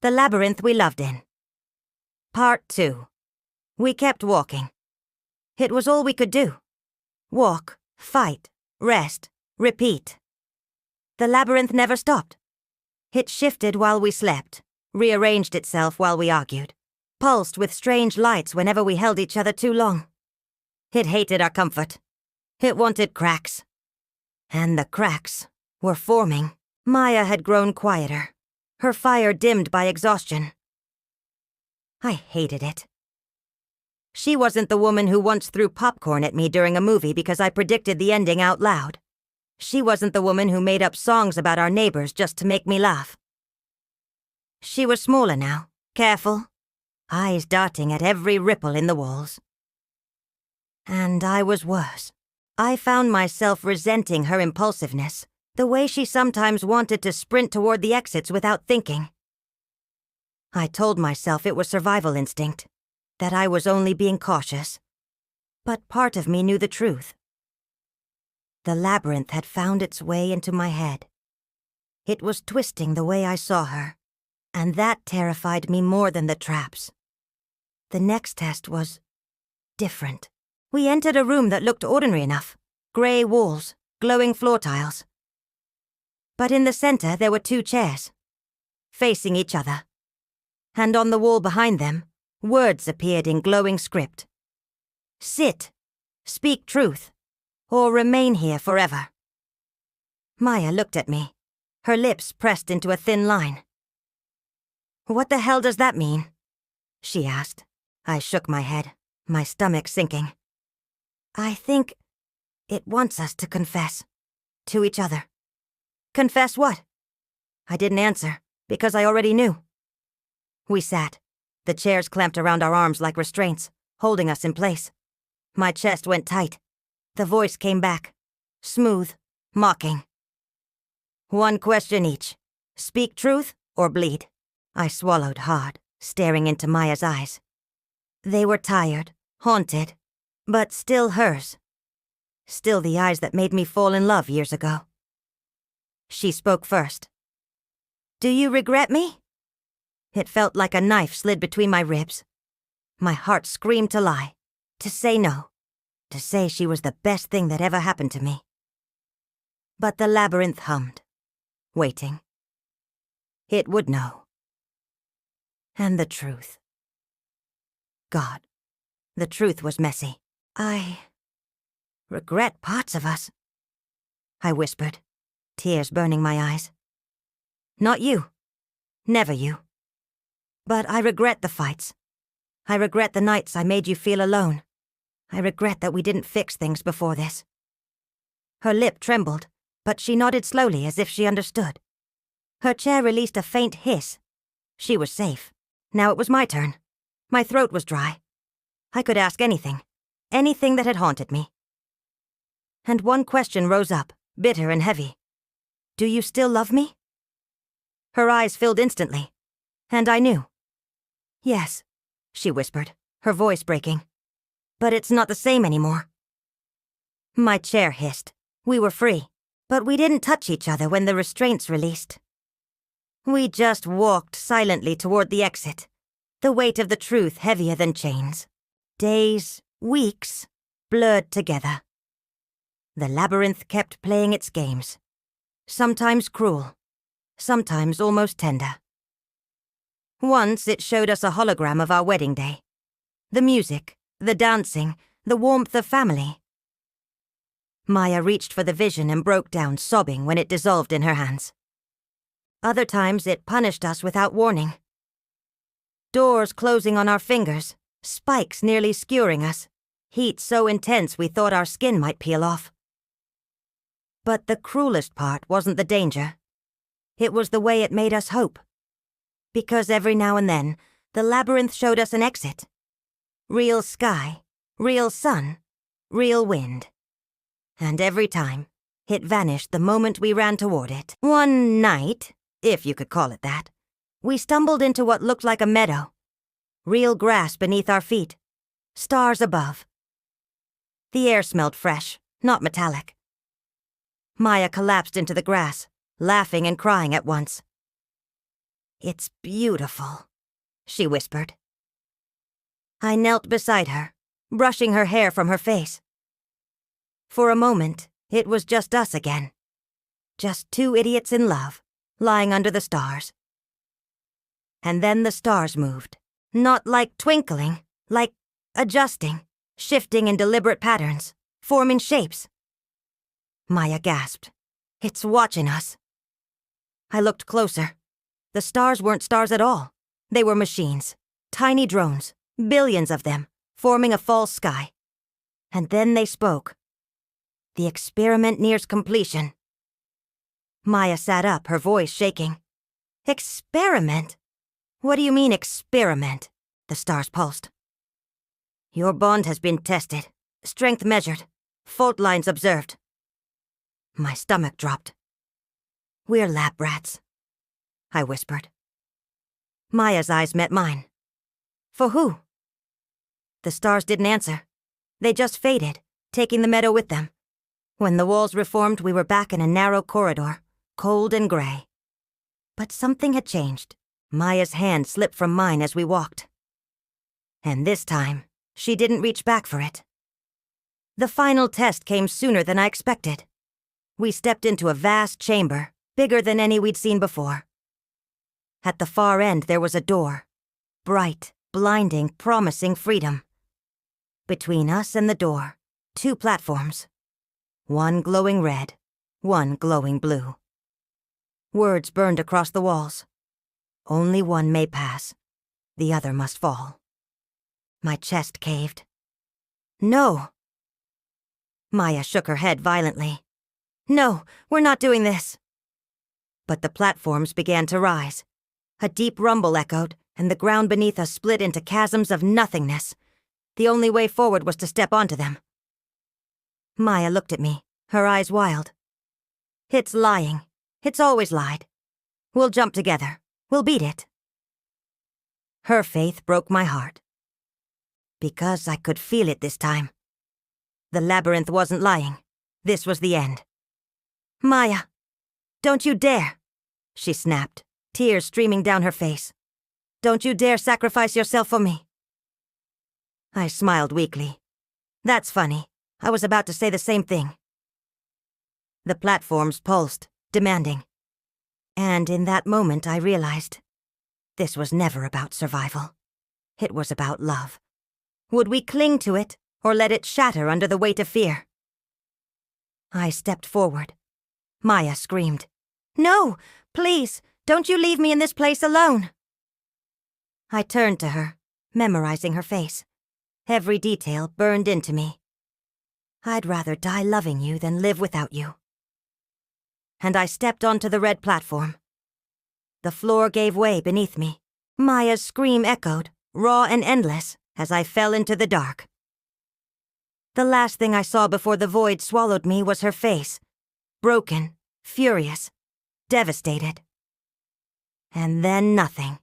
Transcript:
The labyrinth we loved in. Part 2. We kept walking. It was all we could do. Walk, fight, rest, repeat. The labyrinth never stopped. It shifted while we slept, rearranged itself while we argued, pulsed with strange lights whenever we held each other too long. It hated our comfort. It wanted cracks. And the cracks were forming. Maya had grown quieter, her fire dimmed by exhaustion. I hated it. She wasn't the woman who once threw popcorn at me during a movie because I predicted the ending out loud. She wasn't the woman who made up songs about our neighbors just to make me laugh. She was smaller now, careful, eyes darting at every ripple in the walls. And I was worse. I found myself resenting her impulsiveness, the way she sometimes wanted to sprint toward the exits without thinking. I told myself it was survival instinct, that I was only being cautious. But part of me knew the truth. The labyrinth had found its way into my head. It was twisting the way I saw her, and that terrified me more than the traps. The next test was different. We entered a room that looked ordinary enough. Gray walls, glowing floor tiles. But in the center there were 2 chairs, facing each other. And on the wall behind them, words appeared in glowing script. Sit, speak truth, or remain here forever. Maya looked at me, her lips pressed into a thin line. What the hell does that mean? She asked. I shook my head, my stomach sinking. I think it wants us to confess. To each other. Confess what? I didn't answer, because I already knew. We sat, the chairs clamped around our arms like restraints, holding us in place. My chest went tight. The voice came back, smooth, mocking. 1 question each. Speak truth or bleed. I swallowed hard, staring into Maya's eyes. They were tired, haunted, but still hers. Still the eyes that made me fall in love years ago. She spoke first. Do you regret me? It felt like a knife slid between my ribs. My heart screamed to lie, to say no, to say she was the best thing that ever happened to me. But the labyrinth hummed, waiting. It would know. And the truth. God, the truth was messy. I regret parts of us, I whispered, tears burning my eyes. Not you. Never you. But I regret the fights. I regret the nights I made you feel alone. I regret that we didn't fix things before this. Her lip trembled, but she nodded slowly as if she understood. Her chair released a faint hiss. She was safe. Now it was my turn. My throat was dry. I could ask anything. Anything that had haunted me. And 1 question rose up, bitter and heavy. Do you still love me? Her eyes filled instantly, and I knew. Yes, she whispered, her voice breaking. But it's not the same anymore. My chair hissed. We were free, but we didn't touch each other when the restraints released. We just walked silently toward the exit, the weight of the truth heavier than chains. Days, weeks, blurred together. The labyrinth kept playing its games, sometimes cruel, sometimes almost tender. Once it showed us a hologram of our wedding day. The music, the dancing, the warmth of family. Maya reached for the vision and broke down, sobbing when it dissolved in her hands. Other times it punished us without warning. Doors closing on our fingers, spikes nearly skewering us, heat so intense we thought our skin might peel off. But the cruelest part wasn't the danger. It was the way it made us hope. Because every now and then, the labyrinth showed us an exit. Real sky, real sun, real wind. And every time, it vanished the moment we ran toward it. One night, if you could call it that, we stumbled into what looked like a meadow. Real grass beneath our feet, stars above. The air smelled fresh, not metallic. Maya collapsed into the grass, laughing and crying at once. "It's beautiful," she whispered. I knelt beside her, brushing her hair from her face. For a moment, it was just us again. Just two idiots in love, lying under the stars. And then the stars moved, not like twinkling, like adjusting, shifting in deliberate patterns, forming shapes. Maya gasped. "It's watching us." I looked closer. The stars weren't stars at all. They were machines, tiny drones, billions of them, forming a false sky. And then they spoke. "The experiment nears completion." Maya sat up, her voice shaking. "Experiment? What do you mean, experiment?" The stars pulsed. "Your bond has been tested, strength measured, fault lines observed." My stomach dropped. "We're lab rats," I whispered. Maya's eyes met mine. "For who?" The stars didn't answer. They just faded, taking the meadow with them. When the walls reformed, we were back in a narrow corridor, cold and gray. But something had changed. Maya's hand slipped from mine as we walked. And this time, she didn't reach back for it. The final test came sooner than I expected. We stepped into a vast chamber, bigger than any we'd seen before. At the far end, there was a door. Bright, blinding, promising freedom. Between us and the door, two platforms. One glowing red, one glowing blue. Words burned across the walls. "Only one may pass. The other must fall." My chest caved. "No." Maya shook her head violently. "No, we're not doing this." But the platforms began to rise. A deep rumble echoed, and the ground beneath us split into chasms of nothingness. The only way forward was to step onto them. Maya looked at me, her eyes wild. "It's lying. It's always lied. We'll jump together. We'll beat it." Her faith broke my heart. Because I could feel it this time. The labyrinth wasn't lying. This was the end. "Maya, don't you dare," she snapped, tears streaming down her face. "Don't you dare sacrifice yourself for me." I smiled weakly. "That's funny. I was about to say the same thing." The platforms pulsed, demanding. And in that moment I realized this was never about survival. It was about love. Would we cling to it, or let it shatter under the weight of fear? I stepped forward. Maya screamed. "No, please, don't you leave me in this place alone." I turned to her, memorizing her face. Every detail burned into me. "I'd rather die loving you than live without you." And I stepped onto the red platform. The floor gave way beneath me. Maya's scream echoed, raw and endless, as I fell into the dark. The last thing I saw before the void swallowed me was her face. Broken, furious, devastated. And then nothing.